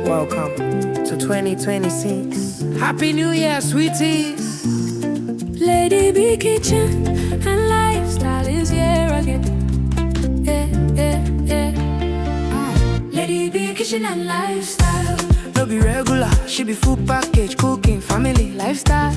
Welcome to 2026. Happy New Year, sweeties. Lady B kitchen and lifestyle is here again. Lady B kitchen and lifestyle. No be regular, she be full package, cooking, family, lifestyle.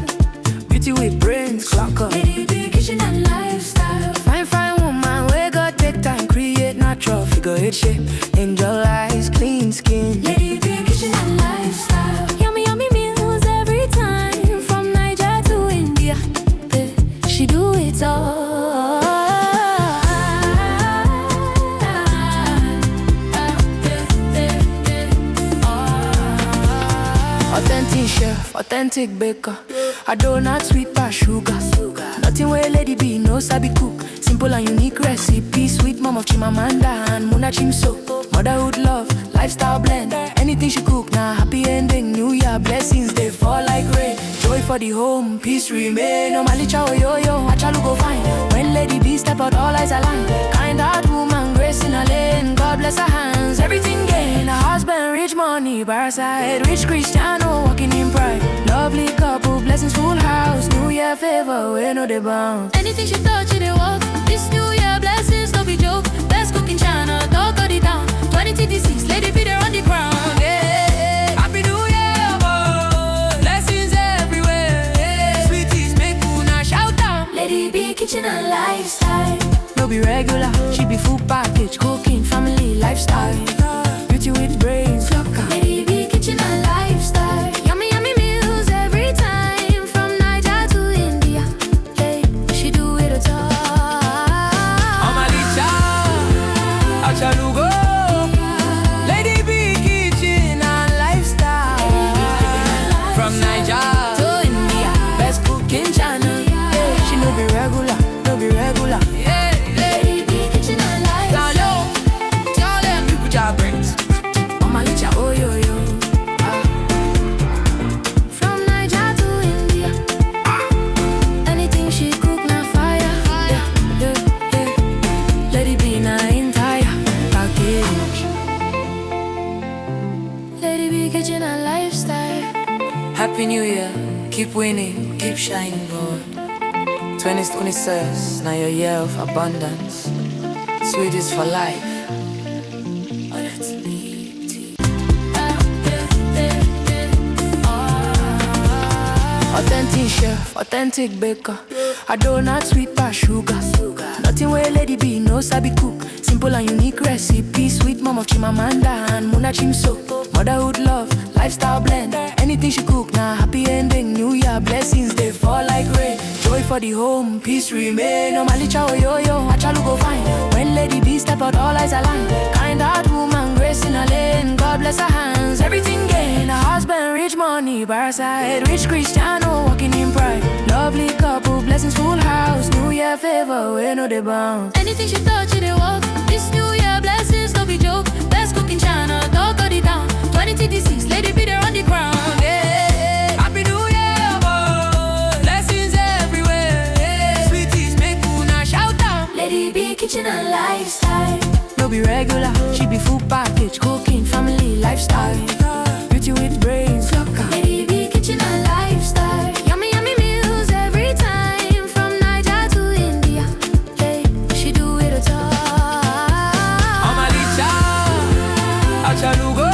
Beauty with brains, clock up. Lady B kitchen and lifestyle. Fine woman, we got take time, create natural figure eight shape. Angel eyes, clean skin. Lady B kitchen and lifestyle. Yummy meals every time, from Niger to India. She do it all. Authentic chef, authentic baker. A donut sweet past sugar. Nothing where Lady B no sabi cook. Simple and unique recipe. Sweet mom of Chimamanda and Muna Chimso. Motherhood love, lifestyle blend. Anything she cook, now happy ending. New Year blessings, they fall like rain. Joy for the home, peace remain. No malicha yo, achalu go fine. When Lady B step out, all eyes align. Kind heart woman, grace in a lane. God bless her hands, everything gain. A husband, rich money, by her side. Rich Cristiano, walking in pride. Lovely couple, blessings full house. New Year favor, we know they bound. Anything she touch, it walk. This New Year blessings, no be joke. Best cook in China, dog got it down. 2026, Lady B there on the ground. Yeah. Happy New Year, boy. Blessings everywhere. Yeah. Sweeties, make una shout out. Lady B kitchen and lifestyle. No be regular, she be full package, cooking, family, lifestyle. Beauty with brains, locker. Lady B kitchen and lifestyle. Yummy meals every time, from Niger to India. Hey, she do it all. Omalicha, Achalugo. Lady B kitchen and lifestyle. From Niger to India, best cooking channel. Yeah, she no be regular, no be regular. Yeah, Lady B kitchen and lifestyle. Tell them people job brains. Omalicha, oh yo. From Niger to India. Anything she cook, na fire. Yeah. Lady B na entire package. Lady B kitchen and lifestyle. Happy New Year, keep winning, keep shining, boy. 2026, now your year of abundance. Sweetest for life. Oh, that's me. Authentic chef, authentic baker. A donut sweet past sugar. Nothing where Lady B no sabi cook. Simple and unique recipe. Sweet mom of Chimamanda and Muna Chimso. Motherhood love, lifestyle blend. Anything she cook, now happy ending. New Year blessings, they fall like rain. Joy for the home, peace remain. No malicha yo, achalu go fine. When Lady B step out, all eyes align. Kind heart woman, grace in a lane. God bless her hands, everything gain. A husband, rich money, by her side. Rich Cristiano, walking in pride. Lovely couple, blessings full house. New Year favor, we know they bound. Anything she touch, it walk. This New Year blessings, no be joke. Best cook in China, dog got it down. 2026, Lady B there on the ground. Yeah. Happy New Year, boy. Blessings everywhere. Yeah. Sweeties, make una shout out. Lady B kitchen and lifestyle. No be regular, she be full package, cooking, family, lifestyle. Beauty with brains, locker. Lady B kitchen and lifestyle. Yummy meals every time, from Niger to India. Hey, she do it all. Omalicha, Achalugo.